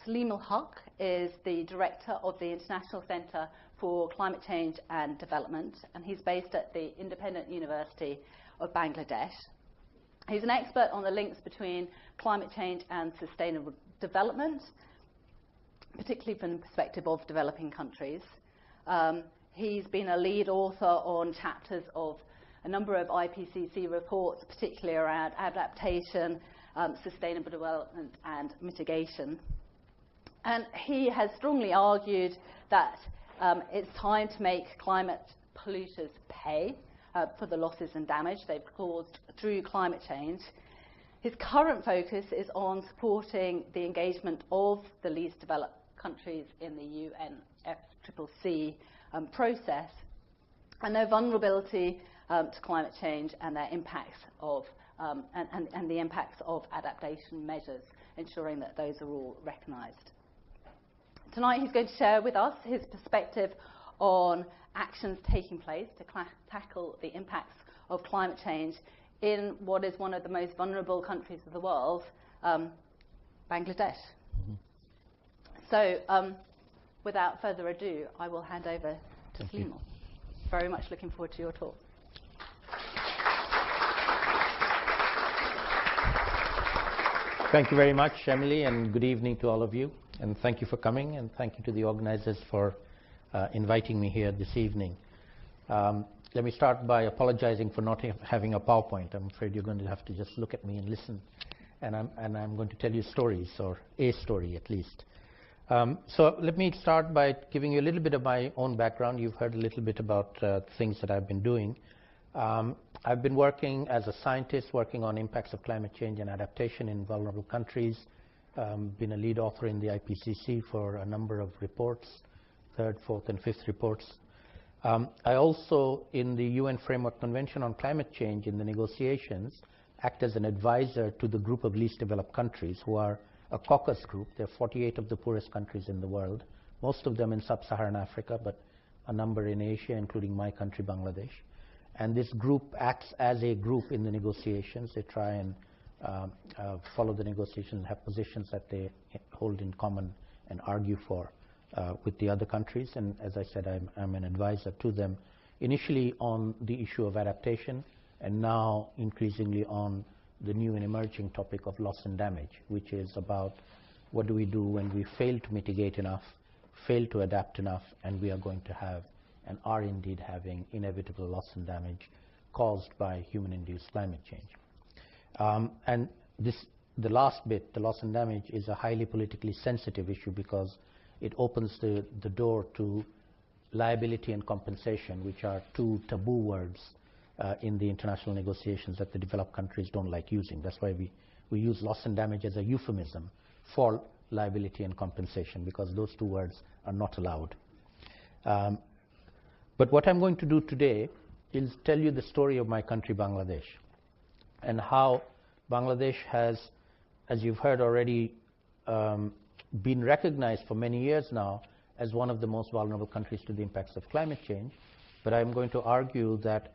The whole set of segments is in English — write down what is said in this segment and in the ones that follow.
Saleemul Huq is the director of the International Centre for Climate Change and Development, and he's based at the Independent University of Bangladesh. He's an expert on the links between climate change and sustainable development, particularly from the perspective of developing countries. He's been a lead author on chapters of a number of IPCC reports, particularly around adaptation, sustainable development and mitigation. And he has strongly argued that it's time to make climate polluters pay for the losses and damage they've caused through climate change. His current focus is on supporting the engagement of the least developed countries in the UNFCCC process and their vulnerability to climate change and their impacts of and the impacts of adaptation measures, ensuring that those are all recognised. Tonight he's going to share with us his perspective on actions taking place to tackle the impacts of climate change in what is one of the most vulnerable countries of the world, Bangladesh. So without further ado, I will hand over to Saleemul. Very much looking forward to your talk. Thank you very much, Emily, and good evening to all of you. And thank you for coming, and thank you to the organizers for inviting me here this evening. Let me start by apologizing for not having a PowerPoint. I'm afraid you're going to have to just look at me and listen. And I'm going to tell you stories, or a story at least. So let me start by giving you a little bit of my own background. You've heard a little bit about things that I've been doing. I've been working as a scientist, working on impacts of climate change and adaptation in vulnerable countries. Been a lead author in the IPCC for a number of reports, third, fourth, and fifth reports. I also, in the UN Framework Convention on Climate Change in the negotiations, act as an advisor to the group of least developed countries, who are a caucus group. There are 48 of the poorest countries in the world, most of them in sub-Saharan Africa, but a number in Asia, including my country, Bangladesh. And this group acts as a group in the negotiations. They try and follow the negotiations, have positions that they hold in common and argue for with the other countries. And as I said, I'm an advisor to them, initially on the issue of adaptation, and now increasingly on the new and emerging topic of loss and damage, which is about what do we do when we fail to mitigate enough, fail to adapt enough, and we are going to have and are indeed having inevitable loss and damage caused by human-induced climate change. And the last bit, the loss and damage, is a highly politically sensitive issue because it opens the door to liability and compensation, which are two taboo words in the international negotiations that the developed countries don't like using. That's why we use loss and damage as a euphemism for liability and compensation, because those two words are not allowed. But what I'm going to do today is tell you the story of my country, Bangladesh, and how Bangladesh has, as you've heard already, been recognized for many years now as one of the most vulnerable countries to the impacts of climate change. But I'm going to argue that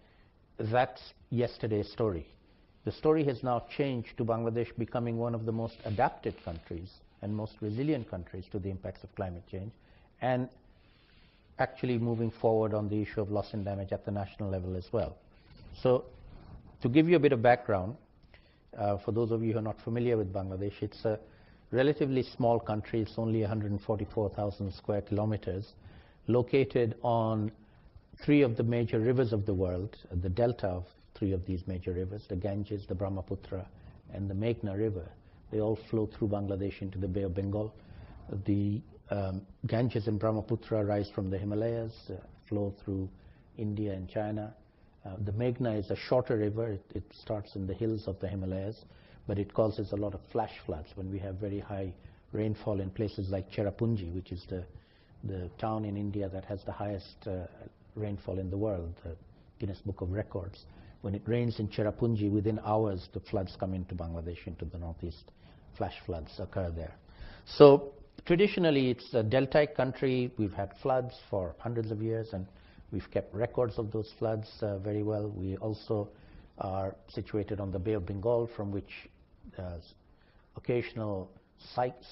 that's yesterday's story. The story has now changed to Bangladesh becoming one of the most adapted countries and most resilient countries to the impacts of climate change, and actually moving forward on the issue of loss and damage at the national level as well. So to give you a bit of background, for those of you who are not familiar with Bangladesh, it's a relatively small country. It's only 144,000 square kilometers, located on three of the major rivers of the world, the delta of three of these major rivers, the Ganges, the Brahmaputra, and the Meghna River. They all flow through Bangladesh into the Bay of Bengal. The Ganges and Brahmaputra rise from the Himalayas, flow through India and China. The Meghna is a shorter river. It starts in the hills of the Himalayas, but it causes a lot of flash floods when we have very high rainfall in places like Cherrapunji, which is the town in India that has the highest rainfall in the world, the Guinness Book of Records. When it rains in Cherrapunji, within hours the floods come into Bangladesh, into the northeast. Flash floods occur there. So traditionally, it's a deltaic country. We've had floods for hundreds of years, and we've kept records of those floods very well. We also are situated on the Bay of Bengal, from which occasional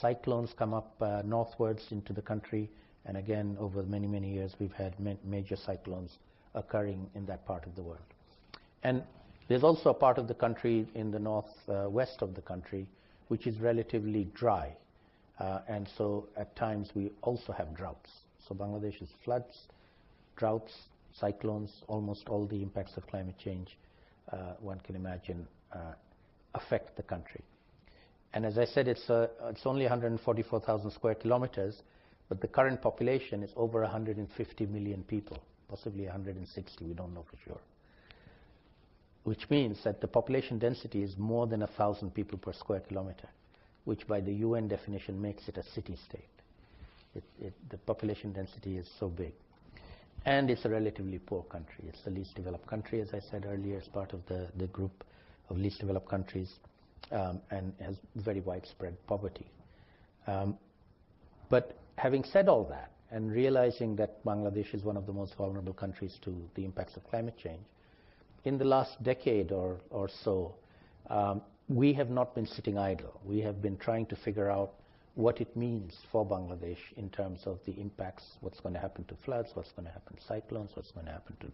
Cyclones come up northwards into the country, and again, over many, many years, we've had major cyclones occurring in that part of the world. And there's also a part of the country in the northwest of the country which is relatively dry, and so at times we also have droughts. So Bangladesh is floods, droughts, cyclones, almost all the impacts of climate change one can imagine affect the country. And as I said, it's only 144,000 square kilometers, but the current population is over 150 million people, possibly 160, we don't know for sure. Which means that the population density is more than 1,000 people per square kilometer, which by the UN definition makes it a city-state. The population density is so big. And it's a relatively poor country. It's the least developed country, as I said earlier, as part of the group of least developed countries, and has very widespread poverty. But having said all that, and realizing that Bangladesh is one of the most vulnerable countries to the impacts of climate change, in the last decade or so, we have not been sitting idle. We have been trying to figure out what it means for Bangladesh in terms of the impacts, what's going to happen to floods, what's going to happen to cyclones, what's going to happen to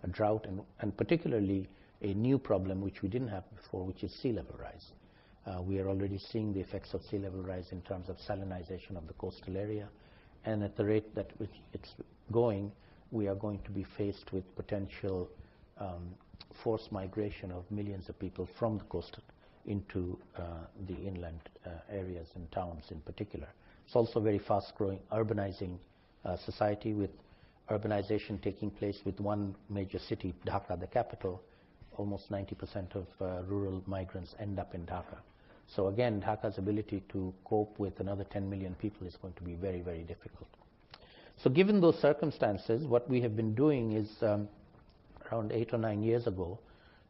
a drought, and particularly a new problem which we didn't have before, which is sea level rise. We are already seeing the effects of sea level rise in terms of salinization of the coastal area, and at the rate that which it's going, we are going to be faced with potential forced migration of millions of people from the coast into the inland areas and towns in particular. It's also a very fast-growing urbanizing society, with urbanization taking place with one major city, Dhaka, the capital. Almost 90% of rural migrants end up in Dhaka. So again, Dhaka's ability to cope with another 10 million people is going to be very, very difficult. So given those circumstances, what we have been doing is around 8 or 9 years ago,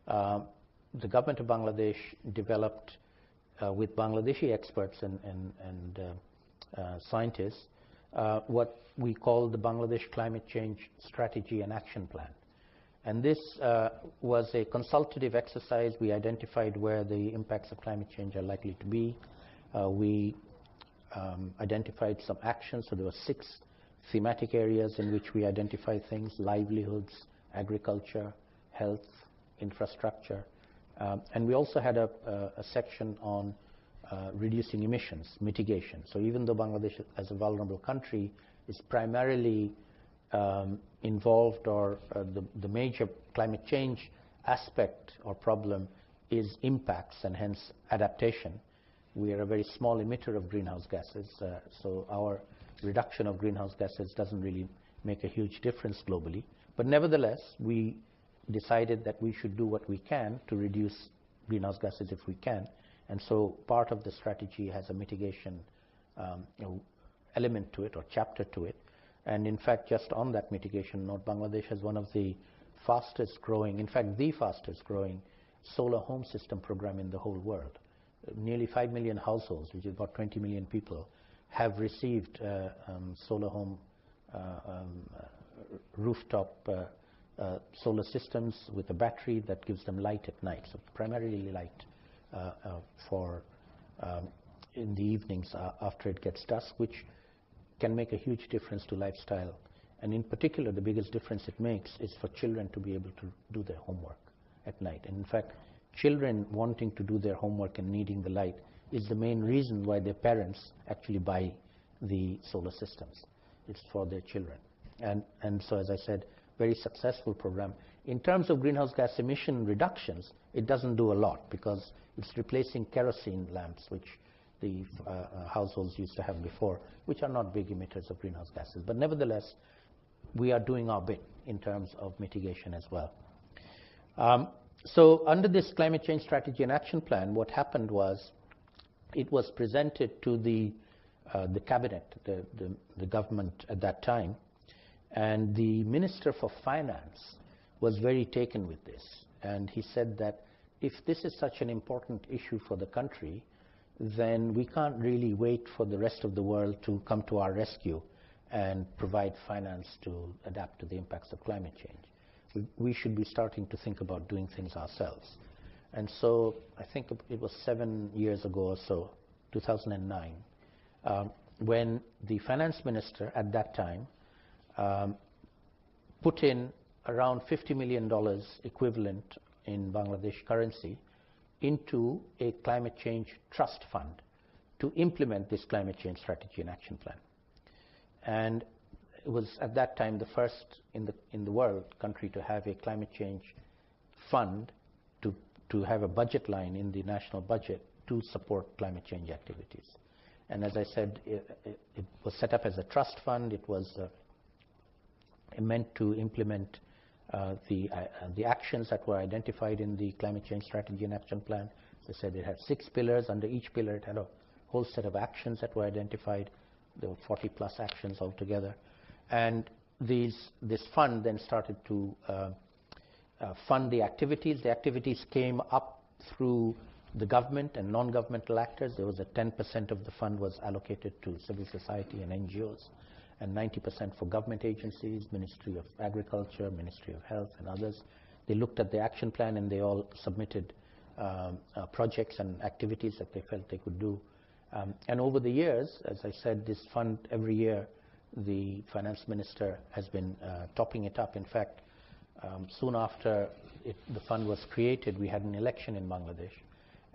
the government of Bangladesh developed, with Bangladeshi experts and scientists, what we call the Bangladesh Climate Change Strategy and Action Plan. And this was a consultative exercise. We identified where the impacts of climate change are likely to be. We identified some actions. So there were 6 thematic areas in which we identified things: livelihoods, agriculture, health, infrastructure. And we also had a section on reducing emissions, mitigation. So even though Bangladesh, as a vulnerable country, is primarily involved, or the major climate change aspect or problem is impacts and hence adaptation. We are a very small emitter of greenhouse gases, so our reduction of greenhouse gases doesn't really make a huge difference globally. But nevertheless, we decided that we should do what we can to reduce greenhouse gases if we can. And so part of the strategy has a mitigation element to it, or chapter to it. And in fact, just on that mitigation note, Bangladesh has one of the fastest growing, in fact, the fastest growing solar home system program in the whole world. Nearly 5 million households, which is about 20 million people, have received solar home rooftop solar systems with a battery that gives them light at night. So primarily light for in the evenings after it gets dusk, which can make a huge difference to lifestyle. And in particular, the biggest difference it makes is for children to be able to do their homework at night. And in fact, children wanting to do their homework and needing the light is the main reason why their parents actually buy the solar systems. It's for their children. And so, as I said, very successful program. In terms of greenhouse gas emission reductions, it doesn't do a lot because it's replacing kerosene lamps, which the households used to have before, which are not big emitters of greenhouse gases. But nevertheless, we are doing our bit in terms of mitigation as well. So under this climate change strategy and action plan, what happened was it was presented to the cabinet, the government at that time, and the Minister for Finance was very taken with this. And he said that if this is such an important issue for the country, then we can't really wait for the rest of the world to come to our rescue and provide finance to adapt to the impacts of climate change. We should be starting to think about doing things ourselves. And so I think it was 7 years ago or so, 2009, when the finance minister at that time put in around $50 million equivalent in Bangladesh currency into a climate change trust fund to implement this climate change strategy and action plan. And it was at that time the first in the world country to have a climate change fund to have a budget line in the national budget to support climate change activities. And as I said, it was set up as a trust fund. It was meant to implement the actions that were identified in the climate change strategy and action plan. As I said, it had 6 pillars. Under each pillar, it had a whole set of actions that were identified. There were 40 plus actions altogether. And this fund then started to fund the activities. The activities came up through the government and non-governmental actors. There was a 10% of the fund was allocated to civil society and NGOs, and 90% for government agencies, Ministry of Agriculture, Ministry of Health, and others. They looked at the action plan and they all submitted projects and activities that they felt they could do. And over the years, as I said, this fund every year, the finance minister has been topping it up. In fact, soon after the fund was created, we had an election in Bangladesh,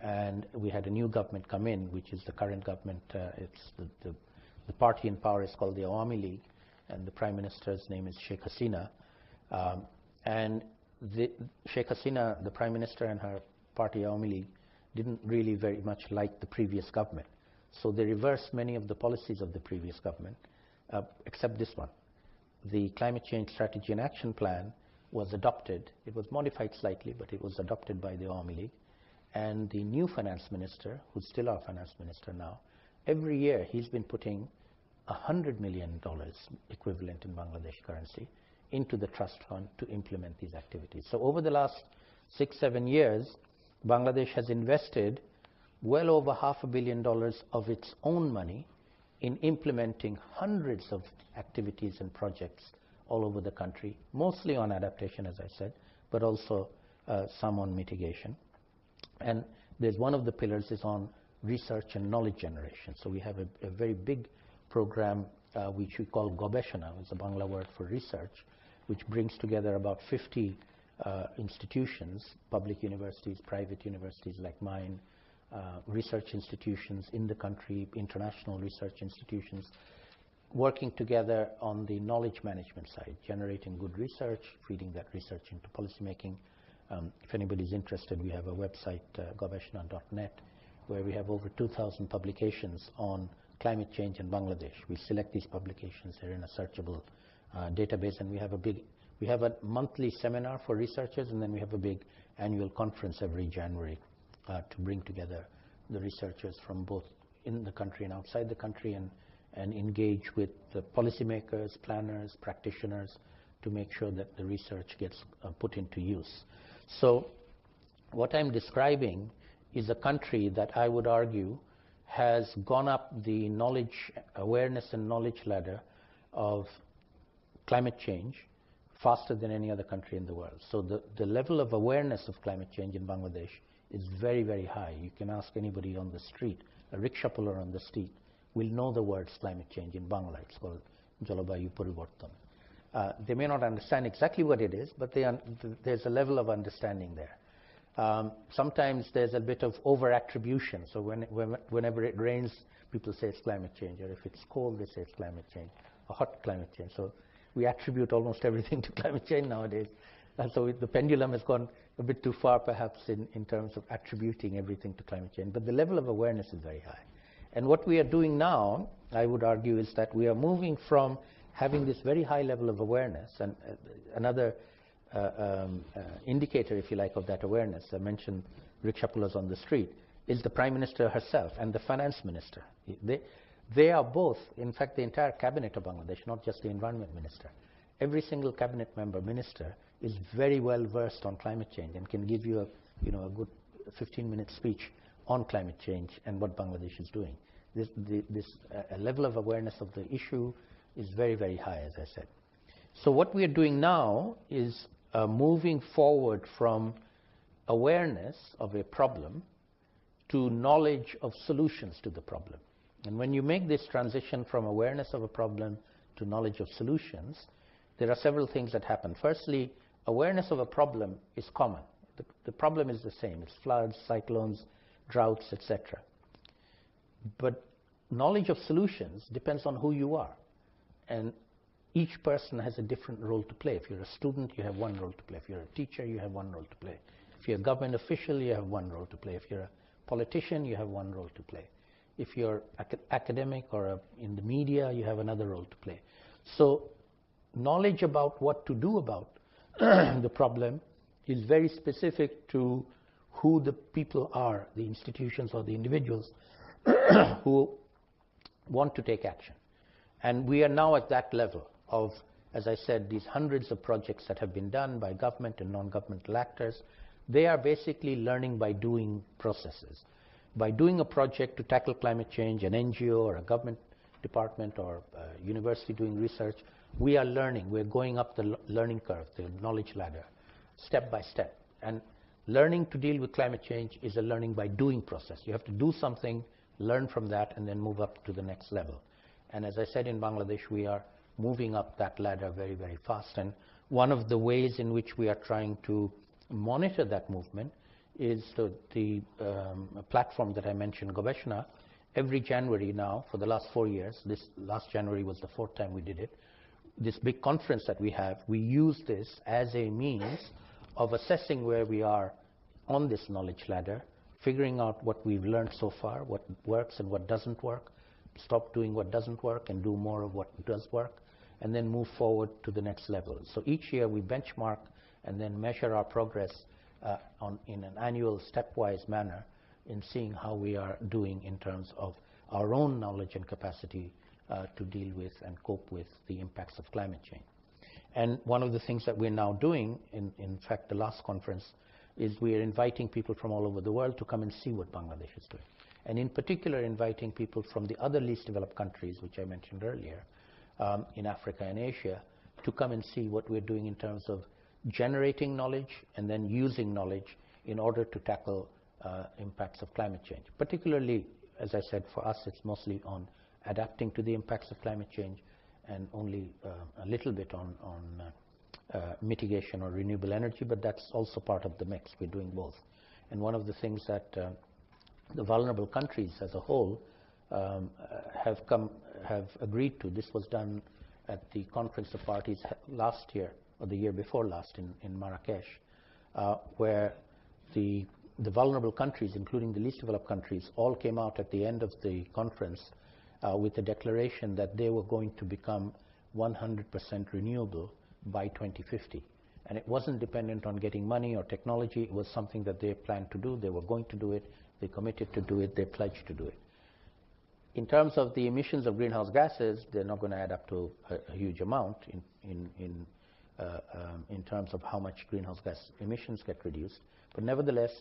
and we had a new government come in, which is the current government. It's the party in power is called the Awami League, and the prime minister's name is Sheikh Hasina. And Sheikh Hasina, the prime minister, and her party Awami League didn't really very much like the previous government. So they reversed many of the policies of the previous government, except this one. The climate change strategy and action plan was adopted. It was modified slightly, but it was adopted by the Awami League. And the new finance minister, who's still our finance minister now, every year he's been putting $100 million equivalent in Bangladesh currency into the trust fund to implement these activities. So over the last 6-7 years, Bangladesh has invested well over $500 million of its own money in implementing hundreds of activities and projects all over the country, mostly on adaptation, as I said, but also some on mitigation. And there's one of the pillars is on research and knowledge generation. So we have a very big program which we call Gobeshona, it's a Bangla word for research, which brings together about 50 institutions, public universities, private universities like mine, research institutions in the country, international research institutions, working together on the knowledge management side, generating good research, feeding that research into policymaking. If anybody's interested, we have a website, gobeshona.net, where we have over 2,000 publications on climate change in Bangladesh. We select these publications, they're in a searchable database, and we have a monthly seminar for researchers, and then we have a big annual conference every January to bring together the researchers from both in the country and outside the country, and engage with the policymakers, planners, practitioners to make sure that the research gets put into use. So what I'm describing is a country that I would argue has gone up the knowledge, awareness and knowledge ladder of climate change faster than any other country in the world. So the level of awareness of climate change in Bangladesh is very, very high. You can ask anybody on the street, a rickshaw puller on the street will know the words climate change in Bangla. It's called Jalabayu Parivartan. They may not understand exactly what it is, but there's a level of understanding there. Sometimes there's a bit of over-attribution. So whenever it rains, people say it's climate change. Or if it's cold, they say it's climate change, or hot climate change. So we attribute almost everything to climate change nowadays. And so the pendulum has gone a bit too far, perhaps, in terms of attributing everything to climate change. But the level of awareness is very high. And what we are doing now, I would argue, is that we are moving from having this very high level of awareness, and another indicator, if you like, of that awareness, I mentioned rickshaw pullers on the street, is the Prime Minister herself and the Finance Minister. They are both, in fact, the entire cabinet of Bangladesh, not just the Environment Minister. Every single cabinet member, minister, is very well versed on climate change and can give you a good 15-minute speech on climate change and what Bangladesh is doing. This level of awareness of the issue is very, very high, as I said. So what we are doing now is moving forward from awareness of a problem to knowledge of solutions to the problem. And when you make this transition from awareness of a problem to knowledge of solutions, there are several things that happen. Firstly, awareness of a problem is common. The problem is the same. It's floods, cyclones, droughts, etc. But knowledge of solutions depends on who you are. And each person has a different role to play. If you're a student, you have one role to play. If you're a teacher, you have one role to play. If you're a government official, you have one role to play. If you're a politician, you have one role to play. If you're academic or in the media, you have another role to play. So knowledge about what to do about the problem is very specific to who the people are, the institutions or the individuals who want to take action. And we are now at that level of, as I said, these hundreds of projects that have been done by government and non-governmental actors. They are basically learning by doing processes. By doing a project to tackle climate change, an NGO or a government department or a university doing research, we are learning. We're going up the learning curve, the knowledge ladder, step by step. And learning to deal with climate change is a learning by doing process. You have to do something, learn from that, and then move up to the next level. And as I said, in Bangladesh, we are moving up that ladder very, very fast. And one of the ways in which we are trying to monitor that movement is the platform that I mentioned, Gobeshna. Every January now, for the last 4 years, this last January was the 4th time we did it, this big conference that we have, we use this as a means of assessing where we are on this knowledge ladder, figuring out what we've learned so far, what works and what doesn't work, stop doing what doesn't work and do more of what does work, and then move forward to the next level. So each year we benchmark and then measure our progress in an annual stepwise manner in seeing how we are doing in terms of our own knowledge and capacity to deal with and cope with the impacts of climate change. And one of the things that we're now doing, in fact the last conference, is we are inviting people from all over the world to come and see what Bangladesh is doing. And in particular inviting people from the other least developed countries, which I mentioned earlier, in Africa and Asia, to come and see what we're doing in terms of generating knowledge and then using knowledge in order to tackle impacts of climate change. Particularly, as I said, for us it's mostly on adapting to the impacts of climate change and only a little bit on mitigation or renewable energy, but that's also part of the mix. We're doing both. And one of the things that the vulnerable countries as a whole have agreed to, this was done at the Conference of Parties last year, or the year before last in Marrakesh, where the vulnerable countries, including the least developed countries, all came out at the end of the conference with a declaration that they were going to become 100% renewable by 2050. And it wasn't dependent on getting money or technology. It was something that they planned to do. They were going to do it. They committed to do it. They pledged to do it. In terms of the emissions of greenhouse gases, they're not going to add up to a huge amount in terms of how much greenhouse gas emissions get reduced. But nevertheless,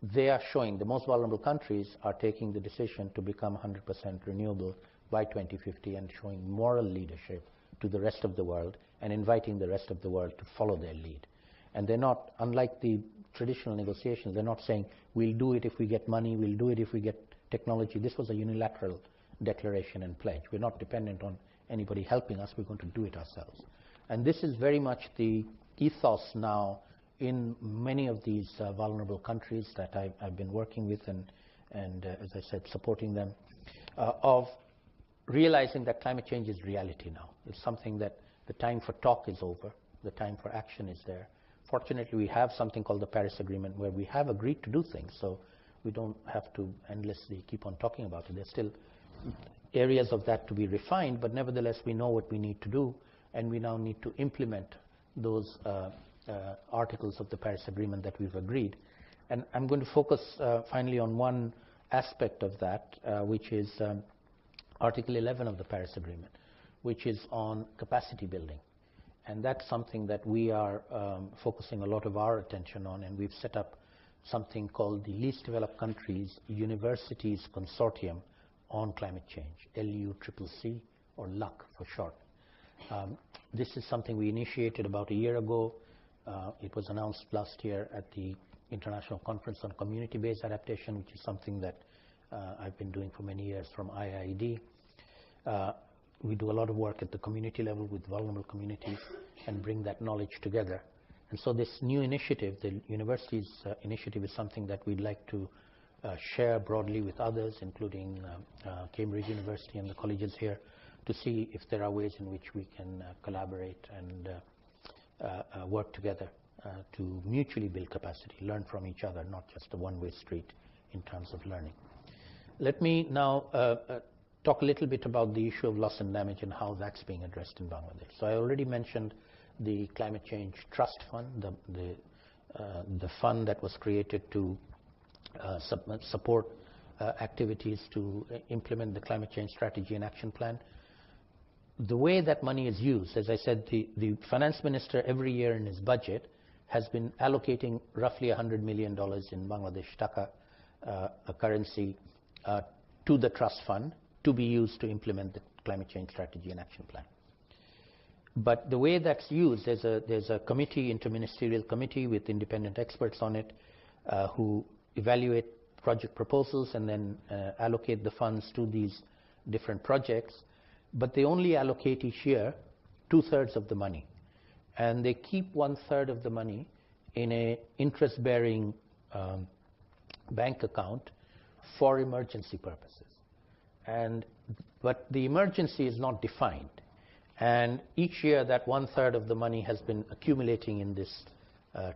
they are showing, the most vulnerable countries are taking the decision to become 100% renewable by 2050 and showing moral leadership to the rest of the world and inviting the rest of the world to follow their lead. And they're not, unlike the traditional negotiations, they're not saying, we'll do it if we get money, we'll do it if we get technology. This was a unilateral declaration and pledge. We're not dependent on anybody helping us, we're going to do it ourselves. And this is very much the ethos now in many of these vulnerable countries that I've been working with and as I said, supporting them, of realizing that climate change is reality now. It's something that the time for talk is over, the time for action is there. Fortunately, we have something called the Paris Agreement where we have agreed to do things, so we don't have to endlessly keep on talking about it. There's still areas of that to be refined, but nevertheless, we know what we need to do, and we now need to implement those articles of the Paris Agreement that we've agreed. And I'm going to focus finally on one aspect of that, which is Article 11 of the Paris Agreement, which is on capacity building. And that's something that we are focusing a lot of our attention on, and we've set up something called the Least Developed Countries Universities Consortium on Climate Change, LUCCC, or LUC for short. This is something we initiated about a year ago. It was announced last year at the International Conference on Community-Based Adaptation, which is something that I've been doing for many years from IIED. We do a lot of work at the community level with vulnerable communities and bring that knowledge together. And so this new initiative, the university's initiative, is something that we'd like to share broadly with others, including Cambridge University and the colleges here, to see if there are ways in which we can collaborate and work together to mutually build capacity, learn from each other, not just a one-way street in terms of learning. Let me now talk a little bit about the issue of loss and damage and how that's being addressed in Bangladesh. So I already mentioned the Climate Change Trust Fund, the fund that was created to support activities to implement the climate change strategy and action plan. The way that money is used, as I said, the finance minister every year in his budget has been allocating roughly $100 million in Bangladesh taka, a currency, to the trust fund to be used to implement the climate change strategy and action plan. But the way that's used, there's a committee, interministerial committee with independent experts on it who evaluate project proposals and then allocate the funds to these different projects. But they only allocate each year 2/3 of the money. And they keep 1/3 of the money in an interest-bearing bank account for emergency purposes. But the emergency is not defined. And each year that 1/3 of the money has been accumulating in this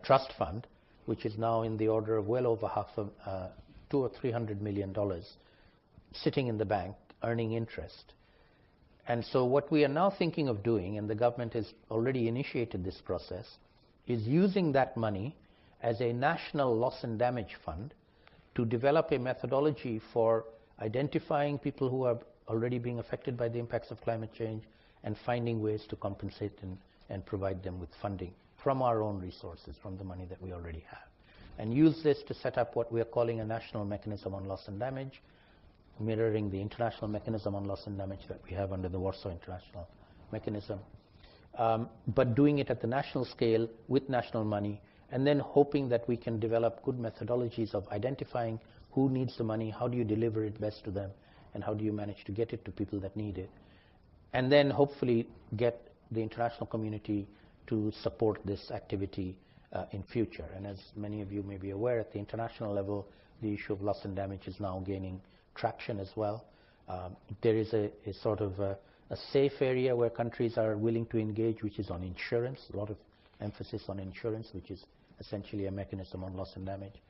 trust fund, which is now in the order of well over $200 or $300 million, sitting in the bank, earning interest. And so what we are now thinking of doing, and the government has already initiated this process, is using that money as a national loss and damage fund to develop a methodology for identifying people who are already being affected by the impacts of climate change and finding ways to compensate and provide them with funding from our own resources, from the money that we already have. And use this to set up what we are calling a national mechanism on loss and damage, mirroring the international mechanism on loss and damage that we have under the Warsaw International Mechanism, but doing it at the national scale with national money, and then hoping that we can develop good methodologies of identifying who needs the money, how do you deliver it best to them, and how do you manage to get it to people that need it, and then hopefully get the international community to support this activity in future. And as many of you may be aware, at the international level, the issue of loss and damage is now gaining traction as well. There is a sort of a safe area where countries are willing to engage, which is on insurance, a lot of emphasis on insurance, which is essentially a mechanism on loss and damage,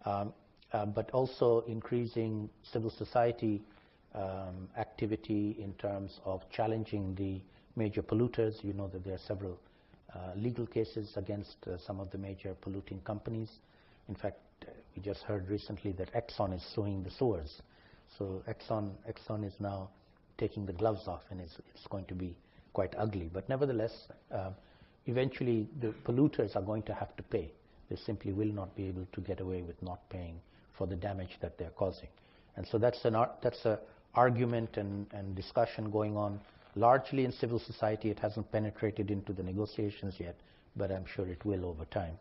but also increasing civil society activity in terms of challenging the major polluters. You know that there are several legal cases against some of the major polluting companies. In fact, we just heard recently that Exxon is suing the sewers. So Exxon is now taking the gloves off, and it's going to be quite ugly. But nevertheless, eventually the polluters are going to have to pay. They simply will not be able to get away with not paying for the damage that they're causing. And so that's an argument and discussion going on largely in civil society. It hasn't penetrated into the negotiations yet, but I'm sure it will over time.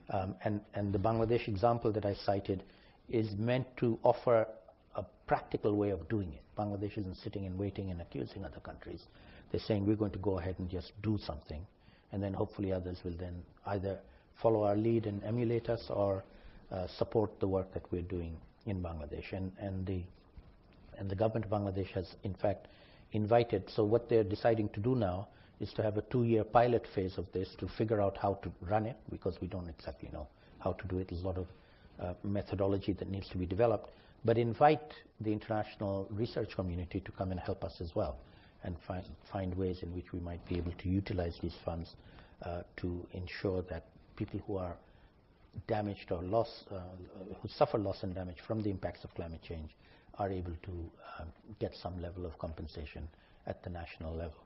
And the Bangladesh example that I cited is meant to offer a practical way of doing it. Bangladesh isn't sitting and waiting and accusing other countries. They're saying we're going to go ahead and just do something, and then hopefully others will then either follow our lead and emulate us or support the work that we're doing in Bangladesh. And the government of Bangladesh has in fact invited, so what they're deciding to do now is to have a 2-year pilot phase of this to figure out how to run it, because we don't exactly know how to do it. There's a lot of methodology that needs to be developed, but invite the international research community to come and help us as well and find ways in which we might be able to utilize these funds to ensure that people who are damaged or who suffer loss and damage from the impacts of climate change are able to get some level of compensation at the national level.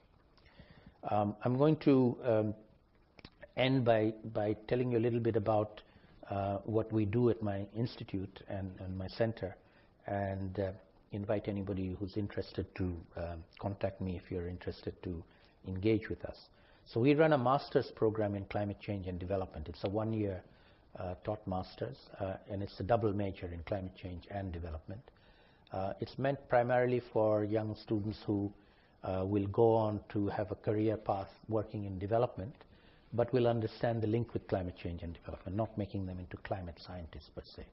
I'm going to end by telling you a little bit about what we do at my institute and my center, and invite anybody who's interested to contact me if you're interested to engage with us. So we run a master's program in climate change and development. It's a 1-year taught masters, and it's a double major in climate change and development. It's meant primarily for young students who will go on to have a career path working in development, but will understand the link with climate change and development, not making them into climate scientists per se.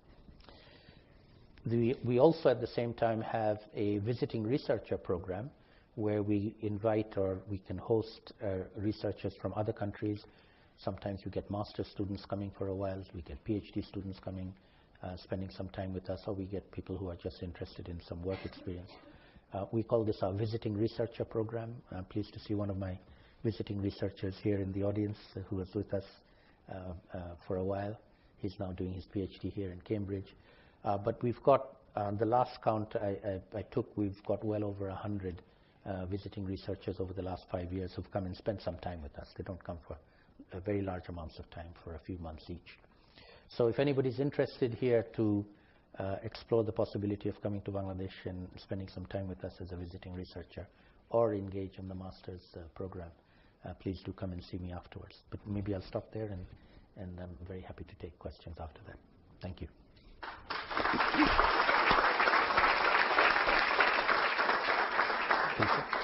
We also at the same time have a visiting researcher program where we invite or we can host researchers from other countries. Sometimes we get master students coming for a while, we get PhD students coming, spending some time with us, or we get people who are just interested in some work experience. We call this our visiting researcher program. I'm pleased to see one of my visiting researchers here in the audience who was with us for a while. He's now doing his PhD here in Cambridge. But we've got, the last count I took, we've got well over 100 visiting researchers over the last 5 years who've come and spent some time with us. They don't come for very large amounts of time, for a few months each. So if anybody's interested here to explore the possibility of coming to Bangladesh and spending some time with us as a visiting researcher or engage in the master's program, please do come and see me afterwards. But maybe I'll stop there, and I'm very happy to take questions after that. Thank you. Thank you.